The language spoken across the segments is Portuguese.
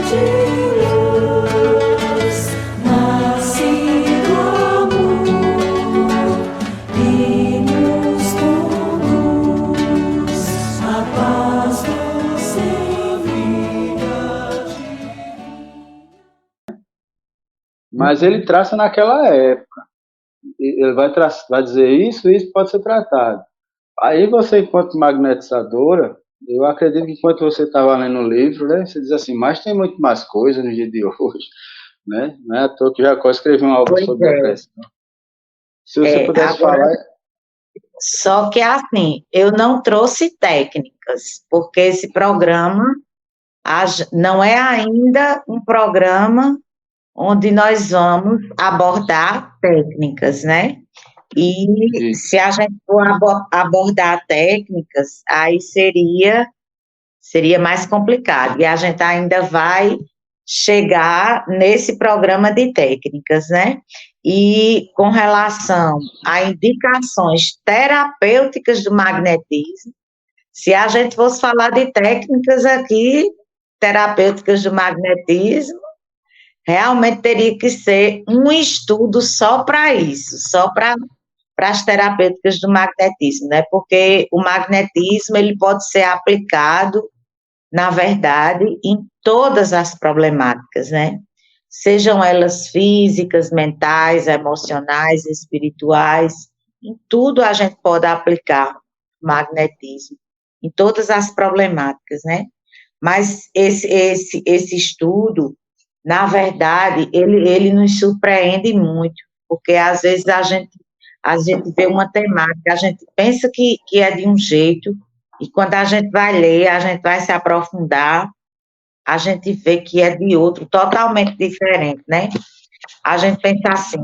de luz, nasce do amor e nos conduz a paz doce vida divina. Mas ele traça naquela época. Ele vai dizer isso pode ser tratado. Aí você, enquanto magnetizadora, eu acredito que enquanto você estava lendo o livro, né, você diz assim, mas tem muito mais coisa no dia de hoje, né? Não é à toa que Jacó escreveu um álbum sobre depressão. Se você pudesse agora, falar... Só que assim, eu não trouxe técnicas, porque esse programa não é ainda um programa onde nós vamos abordar técnicas, né? E se a gente for abordar técnicas, aí seria mais complicado. E a gente ainda vai chegar nesse programa de técnicas, né? E com relação a indicações terapêuticas do magnetismo, se a gente fosse falar de técnicas aqui, terapêuticas do magnetismo, realmente teria que ser um estudo só para isso, só para as terapêuticas do magnetismo, né? Porque o magnetismo ele pode ser aplicado, na verdade, em todas as problemáticas, né? Sejam elas físicas, mentais, emocionais, espirituais, em tudo a gente pode aplicar magnetismo, em todas as problemáticas, né? Mas esse estudo, na verdade, ele nos surpreende muito, porque às vezes a gente vê uma temática, a gente pensa que é de um jeito, e quando a gente vai ler, a gente vai se aprofundar, a gente vê que é de outro, totalmente diferente, né? A gente pensa assim,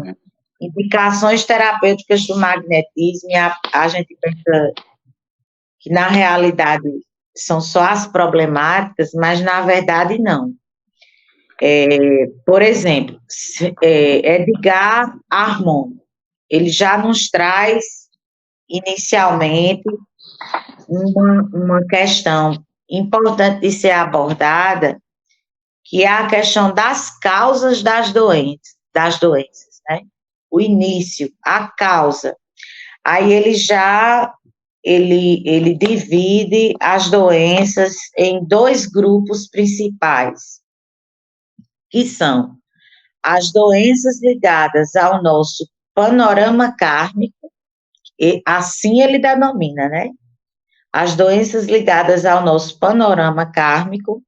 indicações terapêuticas do magnetismo, e a gente pensa que na realidade são só as problemáticas, mas na verdade não. Por exemplo, Edgar Armond, ele já nos traz inicialmente uma questão importante de ser abordada, que é a questão das causas das doenças, né? O início, a causa. Aí ele divide as doenças em dois grupos principais, que são as doenças ligadas ao nosso panorama kármico, e assim ele denomina, né? As doenças ligadas ao nosso panorama kármico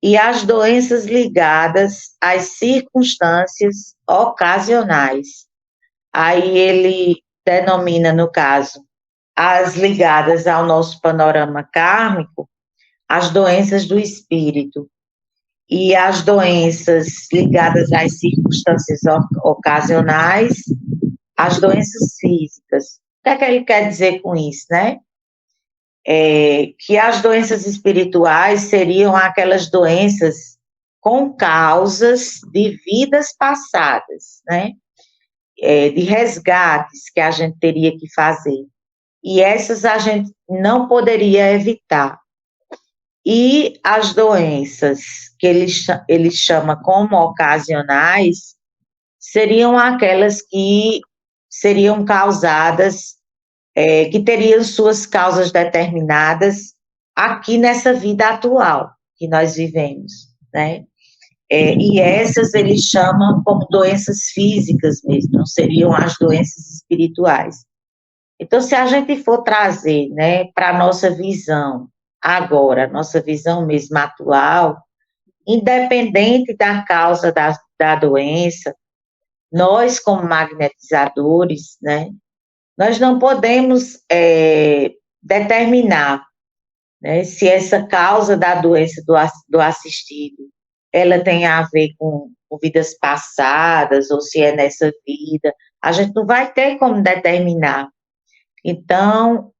e as doenças ligadas às circunstâncias ocasionais. Aí ele denomina, no caso, as ligadas ao nosso panorama kármico, as doenças do espírito, e as doenças ligadas às circunstâncias ocasionais, as doenças físicas. O que ele quer dizer com isso, né? Que as doenças espirituais seriam aquelas doenças com causas de vidas passadas, né? De resgates que a gente teria que fazer. E essas a gente não poderia evitar. E as doenças que ele chama como ocasionais seriam aquelas que seriam causadas, que teriam suas causas determinadas aqui nessa vida atual que nós vivemos, né? E essas ele chama como doenças físicas mesmo, não seriam as doenças espirituais. Então, se a gente for trazer, né, para a nossa visão agora, nossa visão mesmo atual, independente da causa da doença, nós, como magnetizadores, né, nós não podemos determinar, né, se essa causa da doença do assistido, ela tem a ver com vidas passadas, ou se é nessa vida, a gente não vai ter como determinar. Então,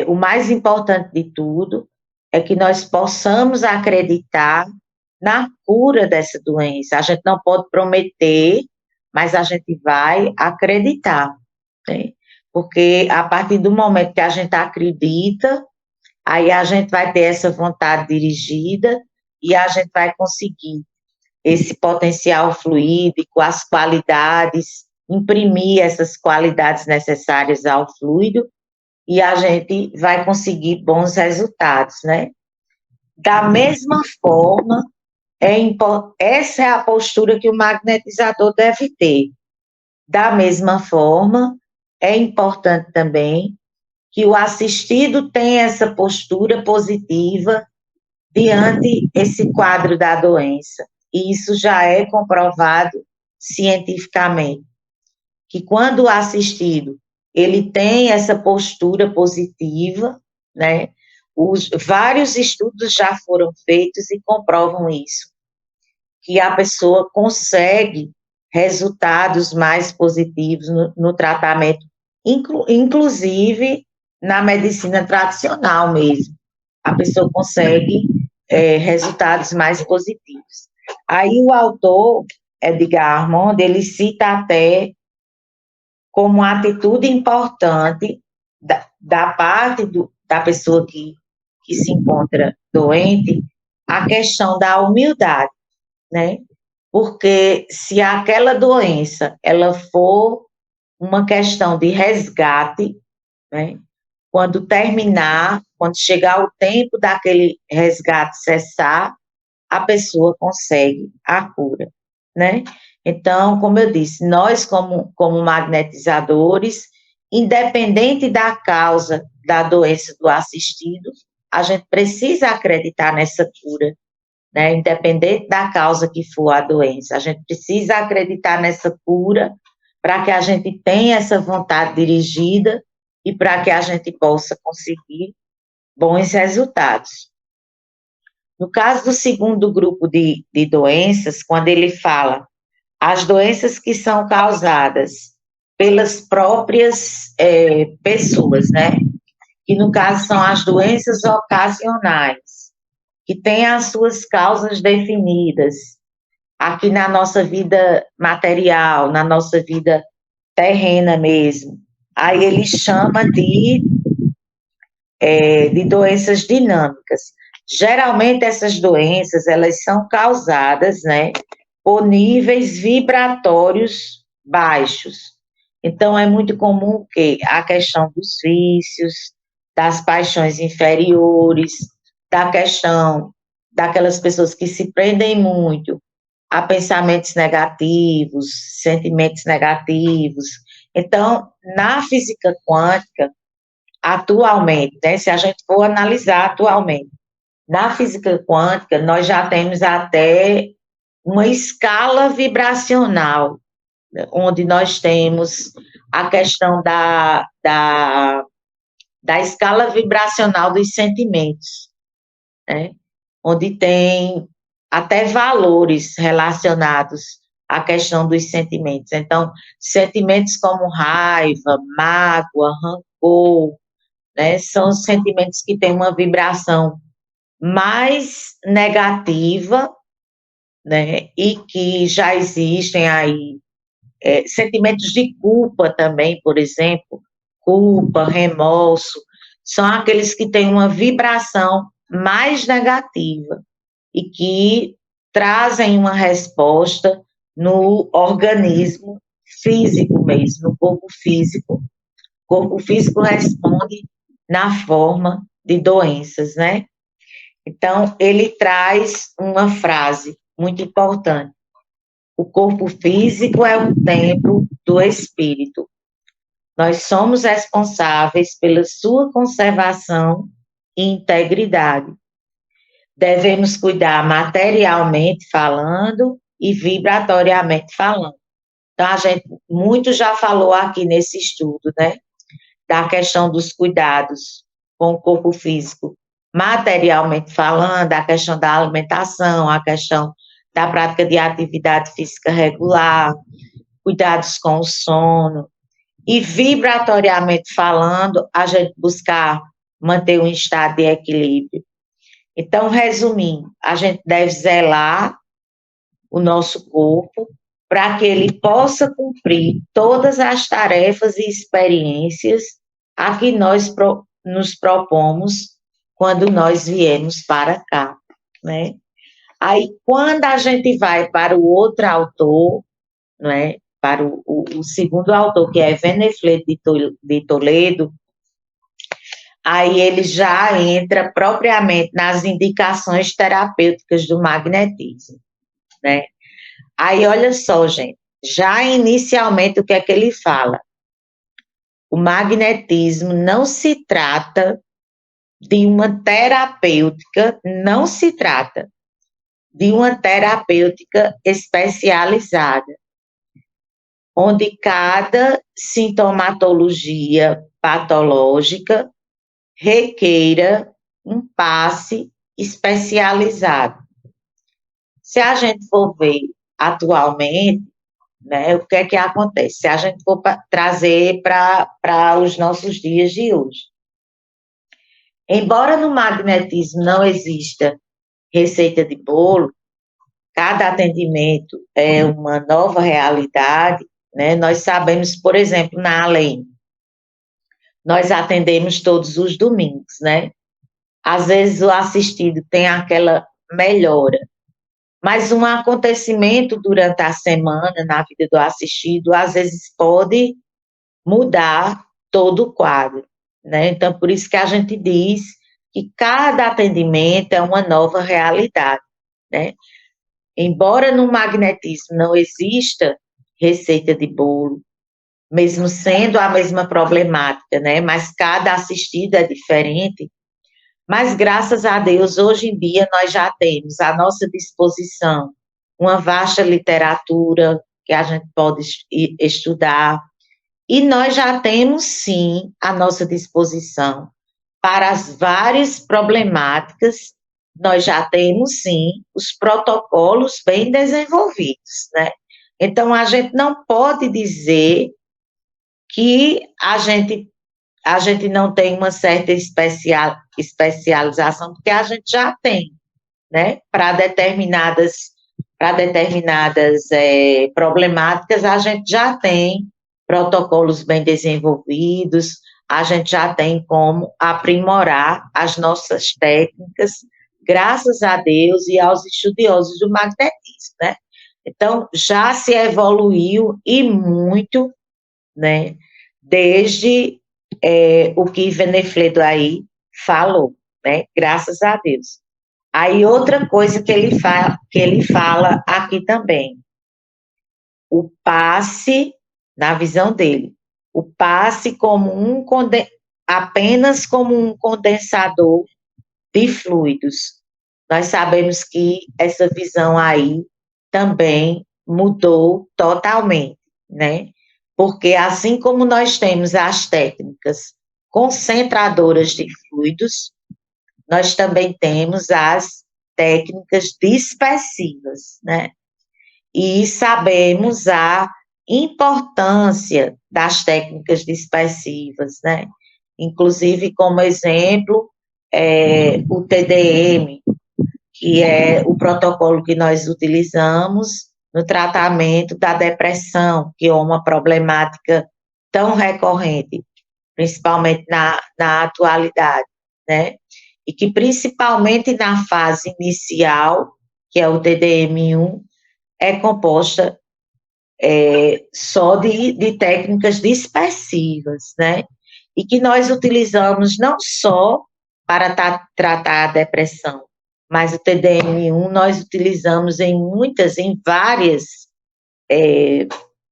o mais importante de tudo é que nós possamos acreditar na cura dessa doença. A gente não pode prometer, mas a gente vai acreditar, né? Porque a partir do momento que a gente acredita, aí a gente vai ter essa vontade dirigida e a gente vai conseguir esse potencial fluídico, as qualidades, imprimir essas qualidades necessárias ao fluido, e a gente vai conseguir bons resultados, né? Da mesma forma, essa é a postura que o magnetizador deve ter. Da mesma forma, é importante também que o assistido tenha essa postura positiva diante esse quadro da doença. E isso já é comprovado cientificamente, que quando o assistido ele tem essa postura positiva, né? Vários estudos já foram feitos e comprovam isso, que a pessoa consegue resultados mais positivos no tratamento, inclusive na medicina tradicional mesmo. A pessoa consegue resultados mais positivos. Aí o autor, Edgar Armond, ele cita até como uma atitude importante da parte da pessoa que se encontra doente, a questão da humildade, né? Porque se aquela doença, ela for uma questão de resgate, né? Quando terminar, quando chegar o tempo daquele resgate cessar, a pessoa consegue a cura, né? Então, como eu disse, nós como magnetizadores, independente da causa da doença do assistido, a gente precisa acreditar nessa cura, né? Independente da causa que for a doença, a gente precisa acreditar nessa cura para que a gente tenha essa vontade dirigida e para que a gente possa conseguir bons resultados. No caso do segundo grupo de doenças, quando ele fala as doenças que são causadas pelas próprias pessoas, né? Que no caso são as doenças ocasionais, que têm as suas causas definidas, aqui na nossa vida material, na nossa vida terrena mesmo. Aí ele chama de doenças dinâmicas. Geralmente essas doenças, elas são causadas, né, por níveis vibratórios baixos. Então, é muito comum que a questão dos vícios, das paixões inferiores, da questão daquelas pessoas que se prendem muito a pensamentos negativos, sentimentos negativos. Então, na física quântica, atualmente, né, se a gente for analisar atualmente, na física quântica, nós já temos até uma escala vibracional, onde nós temos a questão da escala vibracional dos sentimentos, né? Onde tem até valores relacionados à questão dos sentimentos. Então, sentimentos como raiva, mágoa, rancor, né, são sentimentos que têm uma vibração mais negativa, né, e que já existem aí sentimentos de culpa também, por exemplo, culpa, remorso, são aqueles que têm uma vibração mais negativa e que trazem uma resposta no organismo físico mesmo, no corpo físico. O corpo físico responde na forma de doenças, né? Então, ele traz uma frase muito importante. O corpo físico é um templo do espírito. Nós somos responsáveis pela sua conservação e integridade. Devemos cuidar materialmente falando e vibratoriamente falando. Então, a gente muito já falou aqui nesse estudo, né? Da questão dos cuidados com o corpo físico, materialmente falando, a questão da alimentação, a questão da prática de atividade física regular, cuidados com o sono, e vibratoriamente falando, a gente buscar manter um estado de equilíbrio. Então, resumindo, a gente deve zelar o nosso corpo para que ele possa cumprir todas as tarefas e experiências a que nós nos propomos quando nós viemos para cá, né? Aí, quando a gente vai para o outro autor, não é? Para o segundo autor, que é Venefled de Toledo, aí ele já entra propriamente nas indicações terapêuticas do magnetismo, né? Aí, olha só, gente, já inicialmente o que é que ele fala? O magnetismo não se trata de uma terapêutica, não se trata de uma terapêutica especializada, onde cada sintomatologia patológica requeira um passe especializado. Se a gente for ver atualmente, né, o que é que acontece? Se a gente for trazer para os nossos dias de hoje. Embora no magnetismo não exista receita de bolo, cada atendimento é uma nova realidade, né? Nós sabemos, por exemplo, na Além, nós atendemos todos os domingos, né? Às vezes o assistido tem aquela melhora, mas um acontecimento durante a semana na vida do assistido, às vezes pode mudar todo o quadro, né? Então, por isso que a gente diz que cada atendimento é uma nova realidade, né? Embora no magnetismo não exista receita de bolo, mesmo sendo a mesma problemática, né? Mas cada assistido é diferente. Mas, graças a Deus, hoje em dia, nós já temos à nossa disposição uma vasta literatura que a gente pode estudar, e nós já temos, sim, à nossa disposição para as várias problemáticas, nós já temos, sim, os protocolos bem desenvolvidos, né? Então, a gente não pode dizer que a gente não tem uma certa especialização, porque a gente já tem, né? Para determinadas problemáticas, a gente já tem protocolos bem desenvolvidos, a gente já tem como aprimorar as nossas técnicas, graças a Deus e aos estudiosos do magnetismo, né? Então, já se evoluiu e muito, né? Desde o que Venefledo aí falou, né? Graças a Deus. Aí outra coisa que ele fala aqui também, o passe, na visão dele, o passe como apenas como um condensador de fluidos. Nós sabemos que essa visão aí também mudou totalmente, né? Porque assim como nós temos as técnicas concentradoras de fluidos, nós também temos as técnicas dispersivas, né? E sabemos a importância das técnicas dispersivas, né? Inclusive, como exemplo, o TDM, que é o protocolo que nós utilizamos no tratamento da depressão, que é uma problemática tão recorrente, principalmente na atualidade, né? E que principalmente na fase inicial, que é o TDM1, é composta só de técnicas dispersivas, né? E que nós utilizamos não só para tratar a depressão, mas o TDM1 nós utilizamos em várias,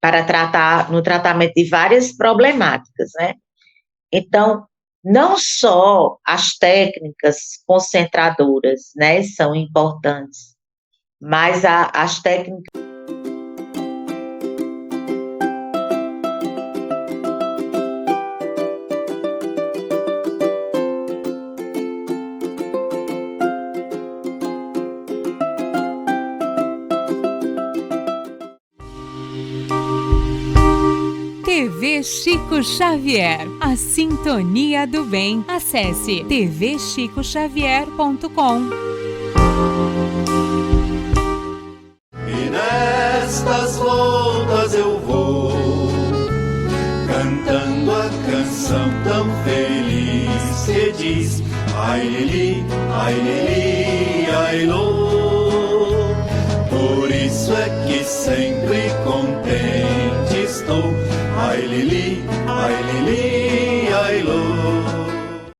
para tratar, no tratamento de várias problemáticas, né? Então, não só as técnicas concentradoras, né, são importantes, mas as técnicas... TV Chico Xavier, a sintonia do bem. Acesse tvchicoxavier.com. E nestas voltas eu vou, cantando a canção tão feliz que diz: ai, lili, ai, lili, ai, lô. isso é que sempre contente estou. Ai, Lili, ai, Lili, ai, Lili.